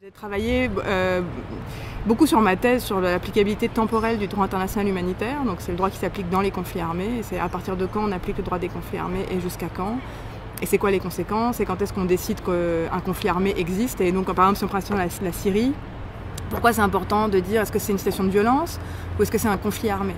J'ai travaillé beaucoup sur ma thèse sur l'applicabilité temporelle du droit international humanitaire. Donc c'est le droit qui s'applique dans les conflits armés. Et c'est à partir de quand on applique le droit des conflits armés et jusqu'à quand. Et c'est quoi les conséquences et quand est-ce qu'on décide qu'un conflit armé existe. Et donc par exemple si on prend la Syrie, pourquoi c'est important de dire est-ce que c'est une situation de violence ou est-ce que c'est un conflit armé?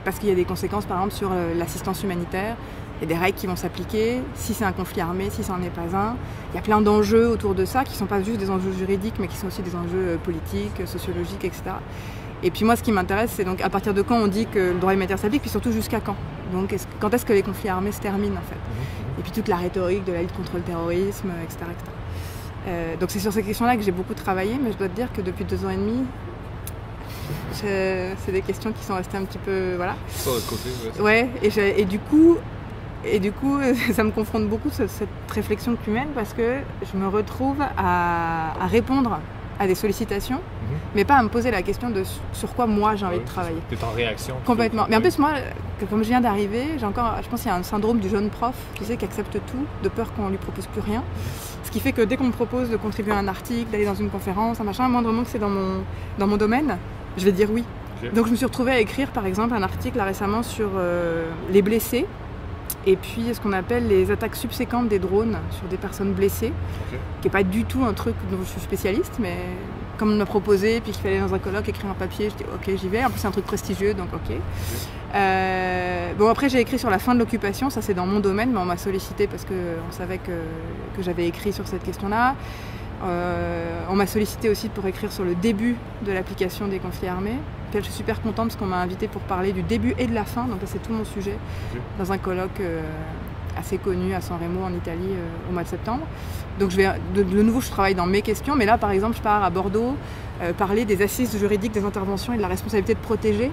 Parce qu'il y a des conséquences par exemple sur l'assistance humanitaire. Il y a des règles qui vont s'appliquer, si c'est un conflit armé, si ça n'en est pas un. Il y a plein d'enjeux autour de ça qui ne sont pas juste des enjeux juridiques, mais qui sont aussi des enjeux politiques, sociologiques, etc. Et puis moi, ce qui m'intéresse, c'est donc à partir de quand on dit que le droit humanitaire s'applique, puis surtout jusqu'à quand. Donc quand est-ce que les conflits armés se terminent, en fait. Et puis toute la rhétorique de la lutte contre le terrorisme, etc. etc. Donc c'est sur ces questions-là que j'ai beaucoup travaillé, mais je dois te dire que depuis 2 ans et demi, c'est des questions qui sont restées un petit peu... Voilà. Sur le côté, ouais. Et du coup, ça me confronte beaucoup cette réflexion humaine parce que je me retrouve à répondre à des sollicitations, mais pas à me poser la question de sur quoi moi j'ai envie de travailler. Tu es en réaction. Complètement. Mais en plus, moi, comme je viens d'arriver, je pense qu'il y a un syndrome du jeune prof, tu sais, qui accepte tout, de peur qu'on lui propose plus rien. Ce qui fait que dès qu'on me propose de contribuer à un article, d'aller dans une conférence, un machin, à moindre moment que c'est dans mon domaine, je vais dire oui. Okay. Donc je me suis retrouvée à écrire, par exemple, un article là, récemment sur les blessés. Et puis ce qu'on appelle les attaques subséquentes des drones sur des personnes blessées, qui n'est pas du tout un truc dont je suis spécialiste, mais comme on m'a proposé, puis qu'il fallait dans un colloque écrire un papier, je dis ok j'y vais, en plus c'est un truc prestigieux, donc ok. Bon après j'ai écrit sur la fin de l'occupation, ça c'est dans mon domaine, mais on m'a sollicité parce qu'on savait que j'avais écrit sur cette question-là. On m'a sollicité aussi pour écrire sur le début de l'application des conflits armés. Puis je suis super contente parce qu'on m'a invité pour parler du début et de la fin, donc là c'est tout mon sujet, dans un colloque assez connu à San Remo en Italie au mois de septembre. Donc de nouveau je travaille dans mes questions, mais là par exemple je pars à Bordeaux parler des assises juridiques des interventions et de la responsabilité de protéger,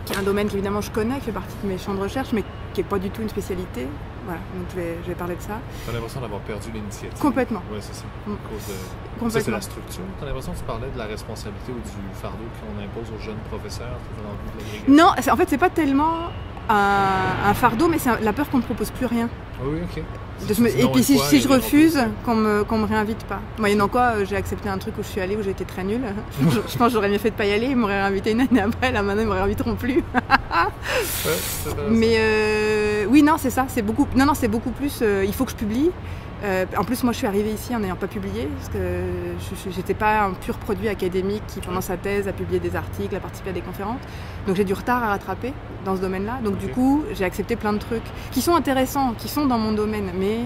qui est un domaine qu'évidemment je connais, qui fait partie de mes champs de recherche, mais qui n'est pas du tout une spécialité. Voilà, donc je vais parler de ça. Tu as l'impression d'avoir perdu l'initiative. Complètement. Oui, c'est ça. Ça, c'est la structure. Tu as l'impression que tu parlais de la responsabilité ou du fardeau qu'on impose aux jeunes professeurs. Non, en fait, c'est pas tellement un fardeau, mais c'est la peur qu'on ne propose plus rien. Oui, ok. Et puis si je refuse, qu'on me réinvite pas. Moyennant quoi, j'ai accepté un truc où je suis allée, où j'ai été très nulle. Je pense que j'aurais mieux fait de pas y aller, ils m'auraient réinvité une année après, là maintenant ils me réinviteront plus. Mais oui, non, c'est ça, c'est beaucoup plus, il faut que je publie. En plus, moi je suis arrivée ici en n'ayant pas publié, parce que j'étais pas un pur produit académique qui, pendant sa thèse, a publié des articles, a participé à des conférences. Donc j'ai du retard à rattraper dans ce domaine-là. Donc du coup, j'ai accepté plein de trucs qui sont intéressants, qui sont dans mon domaine, mais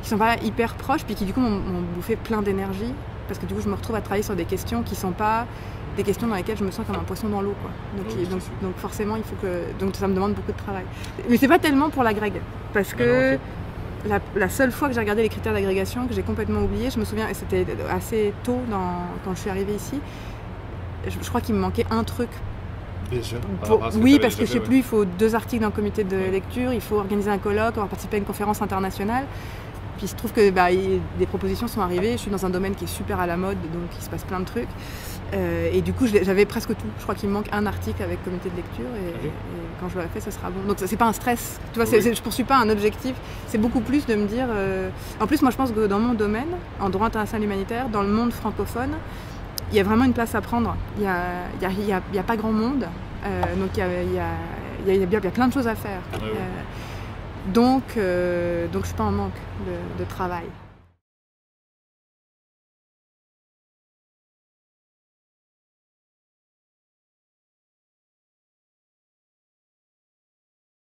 qui sont pas hyper proches, puis qui du coup m'ont bouffé plein d'énergie, parce que du coup je me retrouve à travailler sur des questions qui sont pas des questions dans lesquelles je me sens comme un poisson dans l'eau, quoi. Donc forcément, il faut que... Donc ça me demande beaucoup de travail. Mais c'est pas tellement pour l'agrég, parce que... La seule fois que j'ai regardé les critères d'agrégation, que j'ai complètement oublié, je me souviens, et c'était assez tôt quand je suis arrivée ici, je crois qu'il me manquait un truc. Déjà oui, parce que je sais plus, il faut 2 articles dans le comité de lecture, il faut organiser un colloque, on va participer à une conférence internationale. Puis il se trouve que des propositions sont arrivées, je suis dans un domaine qui est super à la mode, donc il se passe plein de trucs. Et du coup, j'avais presque tout. Je crois qu'il me manque un article avec comité de lecture et quand je l'aurai fait, ça sera bon. Donc c'est pas un stress. Tu vois, je poursuis pas un objectif. C'est beaucoup plus de me dire... En plus, moi je pense que dans mon domaine, en droit international humanitaire, dans le monde francophone, il y a vraiment une place à prendre. Il y a pas grand monde, donc il y a plein de choses à faire. Donc je suis pas en manque de travail.